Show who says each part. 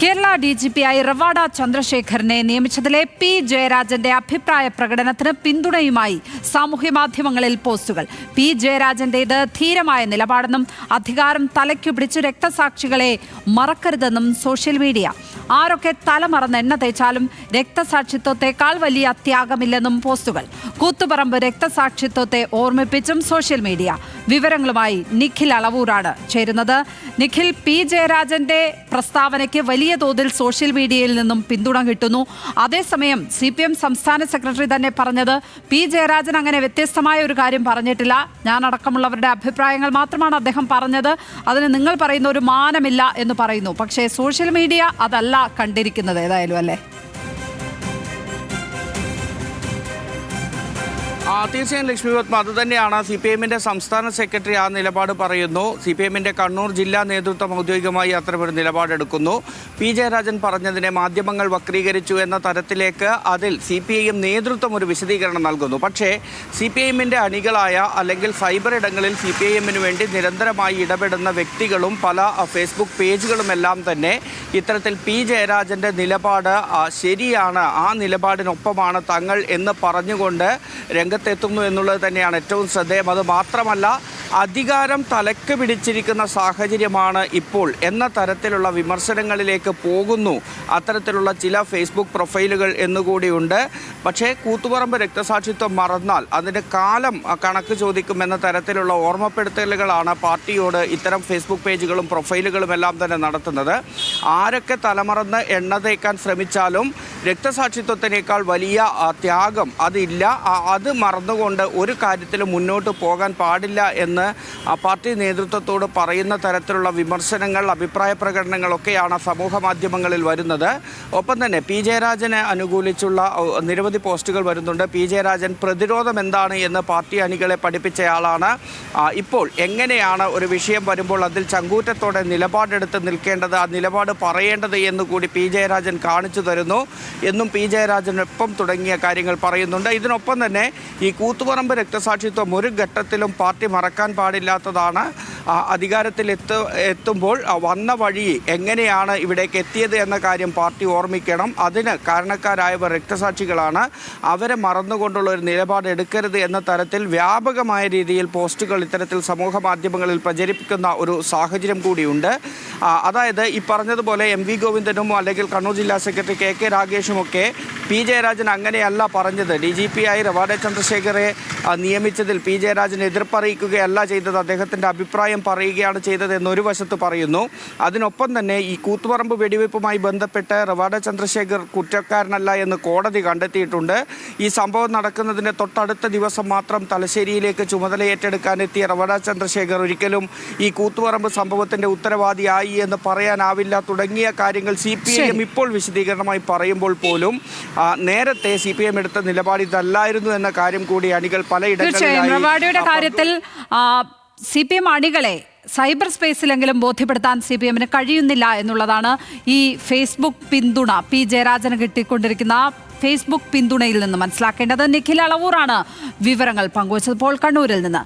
Speaker 1: Kerala DGP-ആയി Ravada ചന്ദ്രശേഖരനെ നിയമിച്ചതിലെ P ജയരാജന്റെ അഭിപ്രായ പ്രകടനത്തിന് പിന്തുണയുമായി സാമൂഹ്യമാധ്യമങ്ങളിൽ പോസ്റ്റുകൾ. പി ജയരാജന്റേത് ധീരമായ നിലപാടെന്നും അധികാരം തലയ്ക്കു പിടിച്ചു രക്തസാക്ഷികളെ മറക്കരുതെന്നും സോഷ്യൽ മീഡിയ. ആരൊക്കെ തലമറന്ന് എണ്ണ തേച്ചാലും രക്തസാക്ഷിത്വത്തെക്കാൾ വലിയ ത്യാഗമില്ലെന്നും പോസ്റ്റുകൾ. കൂത്തുപറമ്പ് രക്തസാക്ഷിത്വത്തെ ഓർമ്മിപ്പിച്ചും സോഷ്യൽ മീഡിയ. വിവരങ്ങളുമായി നിഖിൽ അളവൂരാണ് ചേരുന്നത്. നിഖിൽ, പി ജയരാജന്റെ പ്രസ്താവനയ്ക്ക് വലിയ തോതിൽ സോഷ്യൽ മീഡിയയിൽ നിന്നും പിന്തുണ കിട്ടുന്നു. അതേസമയം CPM സംസ്ഥാന സെക്രട്ടറി തന്നെ പറഞ്ഞത് പി ജയരാജൻ അങ്ങനെ വ്യത്യസ്തമായ ഒരു കാര്യം പറഞ്ഞിട്ടില്ല, ഞാൻ അടക്കമുള്ളവരുടെ അഭിപ്രായങ്ങൾ മാത്രമാണ് അദ്ദേഹം പറഞ്ഞത്, അതിന് നിങ്ങൾ പറയുന്ന ഒരു മാനമില്ല എന്ന് പറയുന്നു. പക്ഷേ സോഷ്യൽ മീഡിയ അതല്ല കണ്ടിരിക്കുന്നത് ഏതായാലും, അല്ലേ?
Speaker 2: തീർച്ചയായും ലക്ഷ്മി പത്മ, അതുതന്നെയാണ് CPM-ന്റെ സംസ്ഥാന സെക്രട്ടറി ആ നിലപാട് പറയുന്നു. CPM-ന്റെ കണ്ണൂർ ജില്ലാ നേതൃത്വം ഔദ്യോഗികമായി അത്തരമൊരു നിലപാടെടുക്കുന്നു. പി ജയരാജൻ പറഞ്ഞതിനെ മാധ്യമങ്ങൾ വക്രീകരിച്ചു എന്ന തരത്തിലേക്ക് അതിൽ CPIM നേതൃത്വം ഒരു വിശദീകരണം നൽകുന്നു. പക്ഷേ CPM-ന്റെ അണികളായ അല്ലെങ്കിൽ സൈബർ ഇടങ്ങളിൽ CPIM-ന് വേണ്ടി നിരന്തരമായി ഇടപെടുന്ന വ്യക്തികളും പല ഫേസ്ബുക്ക് പേജുകളുമെല്ലാം തന്നെ ഇത്തരത്തിൽ പി ജയരാജന്റെ നിലപാട് ശരിയാണ്, ആ നിലപാടിനൊപ്പമാണ് തങ്ങൾ എന്ന് പറഞ്ഞുകൊണ്ട് രംഗത്തെത്തുന്നു എന്നുള്ളത് തന്നെയാണ് ഏറ്റവും ശ്രദ്ധേയം. അത് മാത്രമല്ല, അധികാരം തലക്ക് പിടിച്ചിരിക്കുന്ന സാഹചര്യമാണ് ഇപ്പോൾ എന്ന തരത്തിലുള്ള വിമർശനങ്ങളിലേക്ക് പോകുന്നു അത്തരത്തിലുള്ള ചില ഫേസ്ബുക്ക് പ്രൊഫൈലുകൾ എന്നുകൂടിയുണ്ട്. പക്ഷേ കൂത്തുപറമ്പ് രക്തസാക്ഷിത്വം മറന്നാൽ അതിൻ്റെ കാലം കണക്ക് ചോദിക്കുമെന്ന തരത്തിലുള്ള ഓർമ്മപ്പെടുത്തലുകളാണ് പാർട്ടിയോട് ഇത്തരം ഫേസ്ബുക്ക് പേജുകളും പ്രൊഫൈലുകളും എല്ലാം തന്നെ നടത്തുന്നത്. ആരൊക്കെ തലമറന്ന് എണ്ണ തേക്കാൻ ശ്രമിച്ചാലും രക്തസാക്ഷിത്വത്തിനേക്കാൾ വലിയ ത്യാഗം അതില്ല, അത് മറന്നുകൊണ്ട് ഒരു കാര്യത്തിലും മുന്നോട്ട് പോകാൻ പാടില്ല എന്ന് പാർട്ടി നേതൃത്വത്തോട് പറയുന്ന തരത്തിലുള്ള വിമർശനങ്ങൾ, അഭിപ്രായ പ്രകടനങ്ങളൊക്കെയാണ് സമൂഹ മാധ്യമങ്ങളിൽ വരുന്നത്. ഒപ്പം തന്നെ പി ജയരാജനെ അനുകൂലിച്ചുള്ള നിരവധി പോസ്റ്റുകൾ വരുന്നുണ്ട്. പി ജയരാജൻ പ്രതിരോധം എന്താണ് എന്ന് പാർട്ടി അണികളെ പഠിപ്പിച്ചയാളാണ്. ഇപ്പോൾ എങ്ങനെയാണ് ഒരു വിഷയം വരുമ്പോൾ അതിൽ ചങ്കൂറ്റത്തോടെ നിലപാടെടുത്ത് നിൽക്കേണ്ടത്, ആ നിലപാട് പറയേണ്ടത് എന്നുകൂടി പി ജയരാജൻ കാണിച്ചു തരുന്നു എന്നും പി ജയരാജനൊപ്പം തുടങ്ങിയ കാര്യങ്ങൾ പറയുന്നുണ്ട്. ഇതിനൊപ്പം തന്നെ ഈ കൂത്തുപറമ്പ് രക്തസാക്ഷിത്വം ഒരു ഘട്ടത്തിലും പാർട്ടി മറക്കാൻ പാടില്ലാത്തതാണ്. അധികാരത്തിൽ എത്തുമ്പോൾ വന്ന വഴി എങ്ങനെയാണ് ഇവിടേക്ക് എത്തിയത് എന്ന കാര്യം പാർട്ടി ഓർമ്മിക്കണം. അതിന് കാരണക്കാരായവർ രക്തസാക്ഷികളാണ്, അവരെ മറന്നുകൊണ്ടുള്ള ഒരു നിലപാട് എടുക്കരുത് എന്ന തരത്തിൽ വ്യാപകമായ രീതിയിൽ പോസ്റ്റുകൾ ഇത്തരത്തിൽ സമൂഹ മാധ്യമങ്ങളിൽ പ്രചരിപ്പിക്കുന്ന ഒരു സാഹചര്യം കൂടിയുണ്ട്. അതായത് ഈ പറഞ്ഞതുപോലെ MV ഗോവിന്ദനും അല്ലെങ്കിൽ കണ്ണൂർ ജില്ലാ സെക്രട്ടറി KK രാഗേഷുമൊക്കെ പി ജയരാജൻ അങ്ങനെയല്ല പറഞ്ഞത്, DGP-ആയി റവാഡ ചന്ദ്രശേഖരെ നിയമിച്ചതിൽ പി ജയരാജൻ എതിർപ്പറിയിക്കുകയല്ല ചെയ്തത്, അദ്ദേഹത്തിൻ്റെ അഭിപ്രായം പറയുകയാണ് ചെയ്തത് എന്നൊരു വശത്ത് പറയുന്നു. അതിനൊപ്പം തന്നെ ഈ കൂത്തുപറമ്പ് വെടിവയ്പ്പുമായി ബന്ധപ്പെട്ട് റവാഡ ചന്ദ്രശേഖർ കുറ്റക്കാരനല്ല എന്ന് കോടതി കണ്ടെത്തിയിട്ടുണ്ട്. ഈ സംഭവം നടക്കുന്നതിൻ്റെ തൊട്ടടുത്ത ദിവസം മാത്രം തലശ്ശേരിയിലേക്ക് ചുമതല ഏറ്റെടുക്കാനെത്തിയ റവാഡ ചന്ദ്രശേഖർ ഒരിക്കലും ഈ കൂത്തുപറമ്പ് സംഭവത്തിൻ്റെ ഉത്തരവാദിയായി എന്ന് പറയാനാവില്ല തുടങ്ങിയ കാര്യങ്ങൾ CPIM ഇപ്പോൾ വിശദീകരണമായി പറയുമ്പോൾ പോലും നേരത്തെ CPIM എടുത്ത നിലപാട് ഇതല്ലായിരുന്നു എന്ന കാര്യം കൂടി അണികൾ
Speaker 1: റവാഡയുടെ കാര്യത്തിൽ CPM അണികളെ സൈബർ സ്പേസിലെങ്കിലും ബോധ്യപ്പെടുത്താൻ CPM-ന് കഴിയുന്നില്ല എന്നുള്ളതാണ് ഈ ഫേസ്ബുക്ക് പിന്തുണ, പി ജയരാജന് കിട്ടിക്കൊണ്ടിരിക്കുന്ന ഫേസ്ബുക്ക് പിന്തുണയിൽ നിന്ന് മനസ്സിലാക്കേണ്ടത്. നിഖിൽ അളവൂറാണ് വിവരങ്ങൾ പങ്കുവച്ചത് കണ്ണൂരിൽ നിന്ന്.